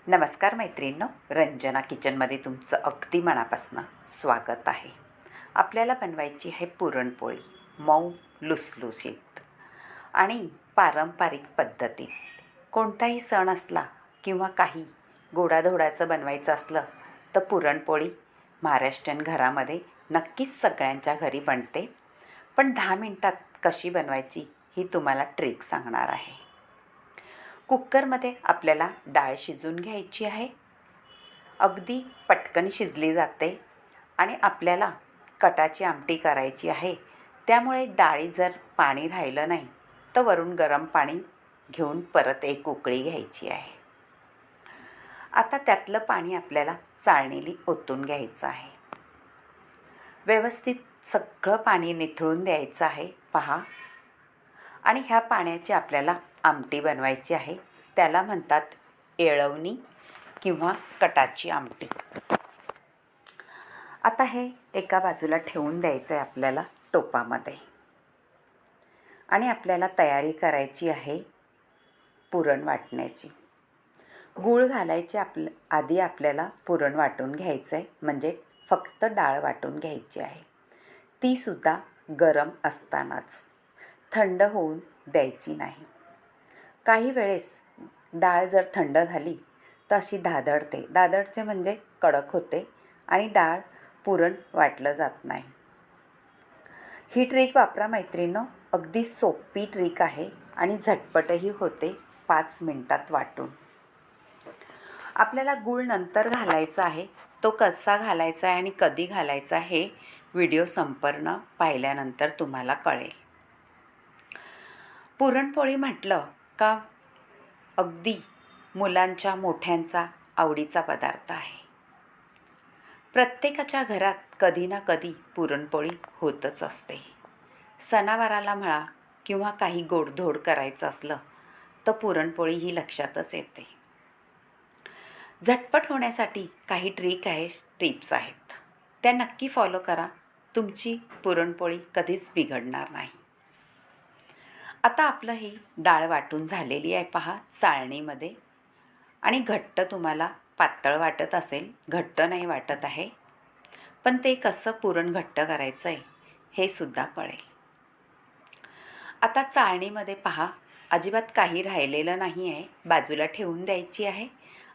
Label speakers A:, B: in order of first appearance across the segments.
A: नमस्कार मैत्रिणींनो, रंजना किचनमध्ये तुमचं अगदी मनापासून स्वागत आहे. आपल्याला बनवायची आहे पुरणपोळी, मऊ लुसलुशीत आणि पारंपरिक पद्धतीत. कोणताही सण असला किंवा काही गोडाधोडाचं बनवायचं असलं तर पुरणपोळी महाराष्ट्रीयन घरामध्ये नक्कीच सगळ्यांच्या घरी बनते. पण 10 मिनटात कशी बनवायची ही तुम्हाला ट्रिक सांगणार आहे. कुकरमध्ये आपल्याला डाळ शिजवून घ्यायची आहे. अगदी पटकन शिजली जाते आणि आपल्याला कटाची आमटी करायची आहे. त्यामुळे डाळीत जर पाणी राहिलं नाही तर वरून गरम पाणी घेऊन परत एक उकळी घ्यायची आहे. आता त्यातलं पाणी आपल्याला चाळणीला ओतून घ्यायचं आहे. व्यवस्थित सगळं पाणी निथळून द्यायचं आहे पहा. आणि ह्या पाण्याची आपल्याला आमटी बनवायची आहे. त्याला म्हणतात येळवणी किंवा कटाची आमटी. आता हे एका बाजूला ठेवून द्यायचं आहे आपल्याला टोपामध्ये. आणि आपल्याला तयारी करायची आहे पुरण वाटण्याची. गूळ घालायचे आधी आपल्याला पुरण वाटून घ्यायचं आहे, म्हणजे फक्त डाळ वाटून घ्यायची आहे. तीसुद्धा गरम असतानाच, थंड होऊन द्यायची नाही. काही वेळेस डाळ जर थंड झाली तर अशी दादडचे म्हणजे कडक होते आणि डाळ पुरण वाटलं जात नाही. ही ट्रिक वापरा मैत्रिणींनो, अगदी सोपी ट्रिक आहे आणि झटपटही होते 5 मिनटात वाटून. आपल्याला गूळ नंतर घालायचा आहे. तो कसा घालायचा आहे आणि कधी घालायचा हे व्हिडिओ संपूर्ण पाहिल्यानंतर तुम्हाला कळेल. पुरणपोळी म्हटलं का अगदी मुलांच्या मोठ्यांचा आवडीचा पदार्थ आहे. प्रत्येकाच्या घरात कधी ना कधी पुरणपोळी होतच असते. सणावाराला म्हणा किंवा काही गोडधोड करायचं असलं तर पुरणपोळी ही लक्षातच येते. झटपट होण्यासाठी काही टिप्स आहेत, त्या नक्की फॉलो करा. तुमची पुरणपोळी कधीच बिघडणार नाही. आता आपलं ही डाळ वाटून झालेली आहे पहा चाळणीमध्ये. आणि घट्ट तुम्हाला पातळ वाटत असेल, घट्ट नाही वाटत आहे, पण ते कसं पुरण घट्ट करायचं आहे हे सुद्धा कळेल. आता चाळणीमध्ये पहा अजिबात काही राहिलेलं नाही आहे. बाजूला ठेवून द्यायची आहे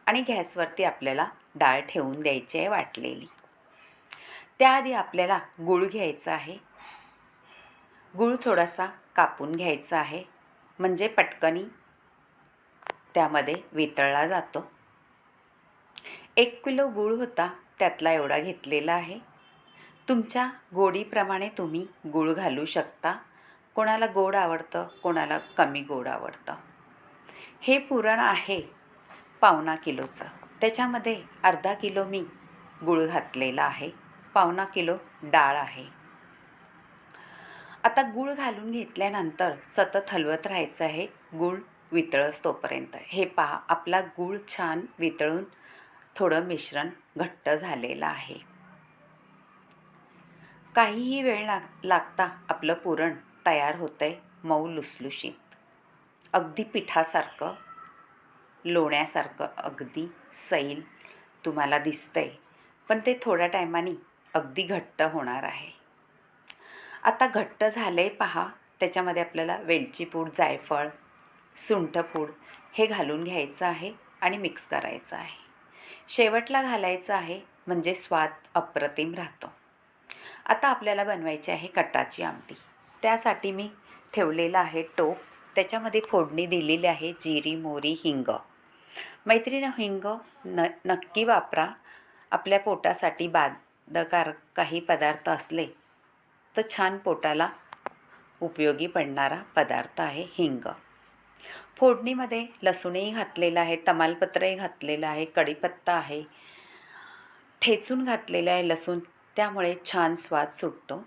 A: आणि गॅसवरती आपल्याला डाळ ठेवून द्यायची आहे वाटलेली. त्याआधी आपल्याला गूळ घ्यायचा आहे. गूळ थोडासा कापून घ्यायचा आहे, म्हणजे पटकनी त्यामध्ये वितळला जातो. 1 किलो गूळ होता, त्यातला एवढा घेतलेला आहे. तुमच्या गोडीप्रमाणे तुम्ही गूळ घालू शकता. कोणाला गोड आवडतं, कोणाला कमी गोड आवडतं. हे पुरण आहे 1.25 किलोचं. त्याच्यामध्ये अर्धा किलो मी गूळ घातलेला आहे, 1.25 किलो डाळ आहे. आता गूळ घालून घेतल्यानंतर सतत हलवत राहायचं आहे गूळ वितळस तोपर्यंत. हे पहा आपला गूळ छान वितळून थोडं मिश्रण घट्ट झालेलं आहे. काहीही वेळ लागता आपलं पुरण तयार होतं आहे मऊ लुसलुशीत. अगदी पिठासारखं, लोण्यासारखं अगदी सैल तुम्हाला दिसतंय, पण ते थोड्या टायमाने अगदी घट्ट होणार आहे. आता घट्ट झाले पहा. त्याच्यामध्ये आपल्याला वेलची पूड, जायफळ, सुंठपूड हे घालून घ्यायचं आहे आणि मिक्स करायचं आहे. शेवटला घालायचं आहे म्हणजे स्वाद अप्रतिम राहतो. आता आपल्याला बनवायची आहे कटाची आमटी. त्यासाठी मी ठेवलेलं आहे टोप. त्याच्यामध्ये फोडणी दिलेली आहे जिरी, मोहरी, हिंग. मैत्रिणी, हिंग नक्की वापरा. आपल्या पोटासाठी बाधकारक काही पदार्थ असले तर छान पोटाला उपयोगी पडणारा पदार्थ आहे हिंग. फोडणीमध्ये लसूणही घातलेला आहे, तमालपत्रही घातलेलं आहे, कढीपत्ता आहे, ठेचून घातलेलं आहे लसूण, त्यामुळे छान स्वाद सुटतो.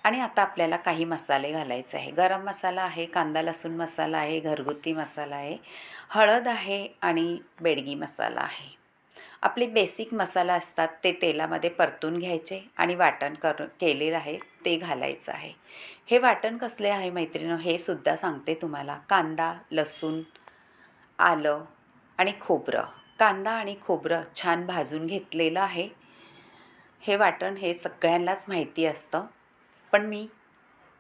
A: आणि आता आपल्याला काही मसाले घालायचे आहे. गरम मसाला आहे, कांदा लसूण मसाला आहे, घरगुती मसाला आहे, हळद आहे आणि बेडगी मसाला आहे. आपले बेसिक मसाला असतात ते तेलामध्ये परतून घ्यायचे आणि वाटण केलेलं आहे ते घालायचं आहे. हे वाटण कसले आहे मैत्रिणी हे सुद्धा सांगते तुम्हाला. कांदा, लसूण, आलं आणि खोबरं कांदा आणि खोबरं छान भाजून घेतलेलं आहे. हे वाटण हे सगळ्यांनाच माहिती असतं, पण मी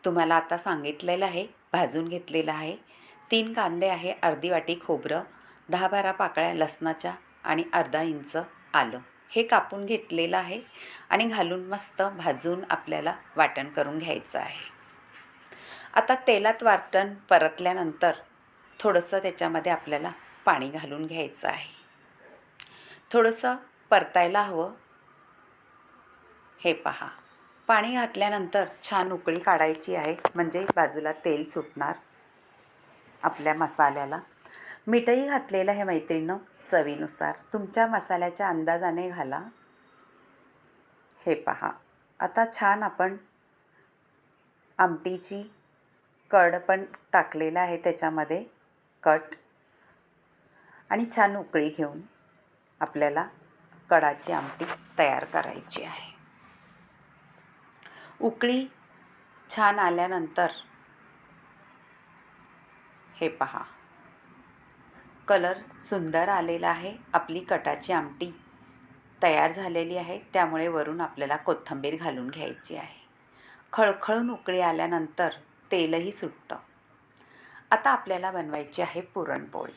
A: तुम्हाला आता सांगितलेलं आहे, भाजून घेतलेलं आहे. 3 कांदे आहे, अर्धी वाटी खोबरं, 10-12 पाकळ्या लसणाच्या आणि अर्धा इंच आलं हे कापून घेतलेलं आहे आणि घालून मस्त भाजून आपल्याला वाटण करून घ्यायचं आहे. आता तेलात वाटण परतल्यानंतर थोडंसं त्याच्यामध्ये आपल्याला पाणी घालून घ्यायचं आहे. थोडंसं परतायला हवं. हे पहा, पाणी घातल्यानंतर छान उकळी काढायची आहे, म्हणजे बाजूला तेल सुटणार आपल्या मसाल्याला. मीठही घातलेलं आहे मैत्रिणींनो, चवीनुसार तुमच्या मसाल्याच्या अंदाजाने घाला. हे पहा, आता छान आपण आमटीची कढ पण टाकलेला आहे त्याच्यामध्ये कट, आणि छान उकळी घेऊन आपल्याला कढाची आमटी तयार करायची आहे. उकळी छान आल्यानंतर हे पहा, कलर सुंदर आलेला आहे. आपली कटाची आमटी तयार झालेली आहे. त्यामुळे वरून आपल्याला कोथिंबीर घालून घ्यायची आहे. खळखळून उकळी आल्यानंतर तेलही सुटतं. आता आपल्याला बनवायची आहे पुरणपोळी.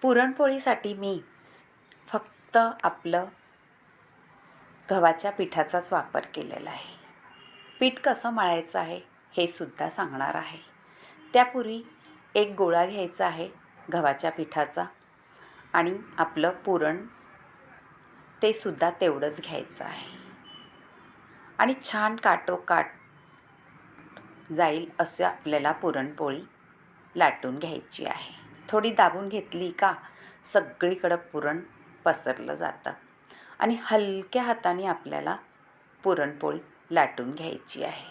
A: पुरणपोळीसाठी मी फक्त आपलं गव्हाच्या पिठाचाच वापर केलेला आहे. पीठ कसं मळायचं आहे हे सुद्धा सांगणार आहे. त्यापूर्वी एक गोळा घ्यायचा आहे गव्हाच्या पिठाचा, आणि आपलं पुरण ते सुद्धा तेवढंच घ्यायचं आहे, आणि छान काठोकाठ जाईल असं आपल्याला पुरणपोळी लाटून घ्यायची आहे. थोडी दाबून घेतली का सगळीकडं पुरण पसरलं जातं, आणि हलक्या हाताने आपल्याला पुरणपोळी लाटून घ्यायची आहे.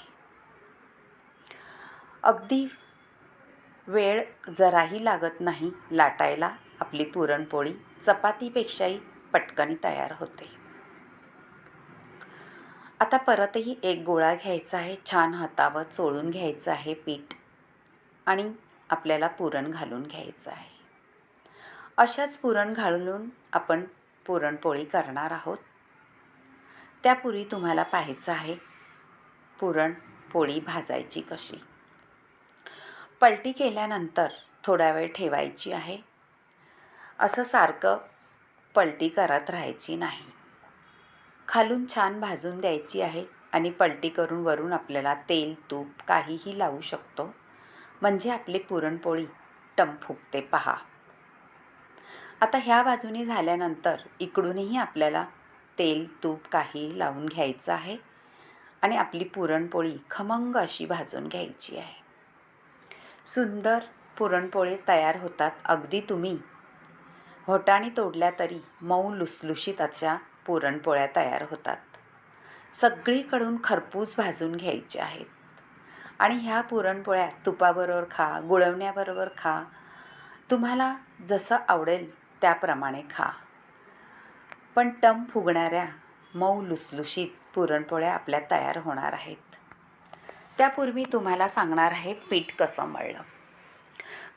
A: अगदी वेळ जराही लागत नाही लाटायला. आपली पुरणपोळी चपातीपेक्षाही पटकन तयार होते. आता परतही एक गोळा घ्यायचा आहे, छान हातावर चोळून घ्यायचं आहे पीठ, आणि आपल्याला पुरण घालून घ्यायचं आहे. अशाच पुरण घालून आपण पुरणपोळी करणार आहोत. त्यापूर्वी तुम्हाला पाहायचं आहे पुरणपोळी भाजायची कशी. पलटी केल्यानंतर थोडा वेळ ठेवायची आहे. असं सारखं पलटी करत राहायची नाही. खालून छान भाजून द्यायची आहे, आणि पलटी करून वरून आपल्याला तेल तूप काहीही लावू शकतो, म्हणजे आपली पुरणपोळी टम फुगते. पहा, आता ह्या बाजूने झाल्यानंतर इकडूनही आपल्याला तेल तूप काही लावून घ्यायचं आहे, आणि आपली पुरणपोळी खमंग अशी भाजून घ्यायची आहे. सुंदर पुरणपोळी तयार होतात. अगदी तुम्ही घोटाणी तोडल्या तरी मऊ लुसलुशीत अशा पुरणपोळ्या तयार होतात. सगळीकडून खरपूस भाजून घ्यायच्या आहेत, आणि ह्या पुरणपोळ्या तुपाबरोबर खा, गुळवण्याबरोबर खा, तुम्हाला जसं आवडेल त्याप्रमाणे खा. पण टम फुगणाऱ्या मऊ लुसलुशीत पुरणपोळ्या आपल्या तयार होणार आहेत. त्यापूर्वी तुम्हाला सांगणार आहे पीठ कसं मळलं.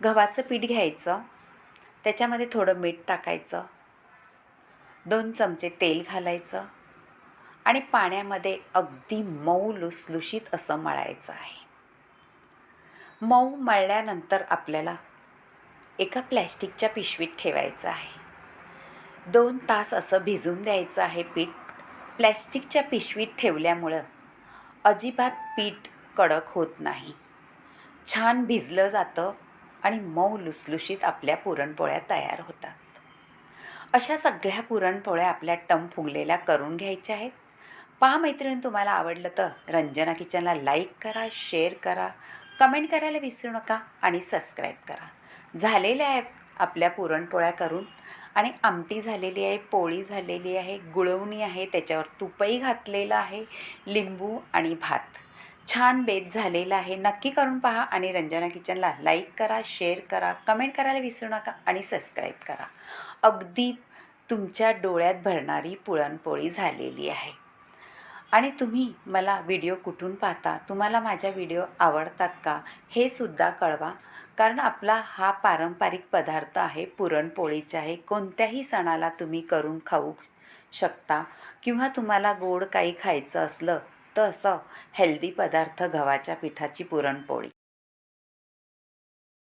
A: गव्हाचं पीठ घ्यायचं, त्याच्यामध्ये थोडं मीठ टाकायचं, 2 चमचे तेल घालायचं, आणि पाण्यामध्ये अगदी मऊ लुसलुशीत असं मळायचं आहे. मऊ मळल्यानंतर आपल्याला एका प्लॅस्टिकच्या पिशवीत ठेवायचं आहे. 2 तास असं भिजून द्यायचं आहे पीठ. प्लॅस्टिकच्या पिशवीत ठेवल्यामुळं अजिबात पीठ कडक होत नाही, छान भिजलं जातं, आणि मऊ लुसलुशीत आपल्या पुरणपोळ्या तयार होतात. अशा सगळ्या पुरणपोळ्या आपल्या टम फुगलेल्या करून घ्यायच्या आहेत. पहा मैत्रिणी, तुम्हाला आवडलं तर रंजना किचनला लाईक करा, शेअर करा, कमेंट करायला विसरू नका, आणि सबस्क्राईब करा. झालेल्या आहेत आपल्या पुरणपोळ्या करून, आणि आमटी झालेली आहे, पोळी झालेली आहे, गुळवणी आहे, त्याच्यावर तुपही घातलेलं आहे, लिंबू आणि भात छान बेत झालेला आहे. नक्की करून पहा, आणि रंजना किचनला लाईक करा, शेअर करा, कमेंट करायला विसरू नका, आणि सबस्क्राईब करा. अगदी तुमच्या डोळ्यात भरणारी पुरणपोळी झालेली आहे. आणि तुम्ही मला व्हिडिओ कुठून पाहता, तुम्हाला माझ्या व्हिडिओ आवडतात का हे सुद्धा कळवा. कारण आपला हा पारंपरिक पदार्थ आहे, पुरणपोळीचे आहे. कोणत्याही सणाला तुम्ही करून खाऊ शकता किंवा तुम्हाला गोड काही खायचं असलं तर असं हेल्दी पदार्थ गव्हाच्या पिठाची पुरणपोळी.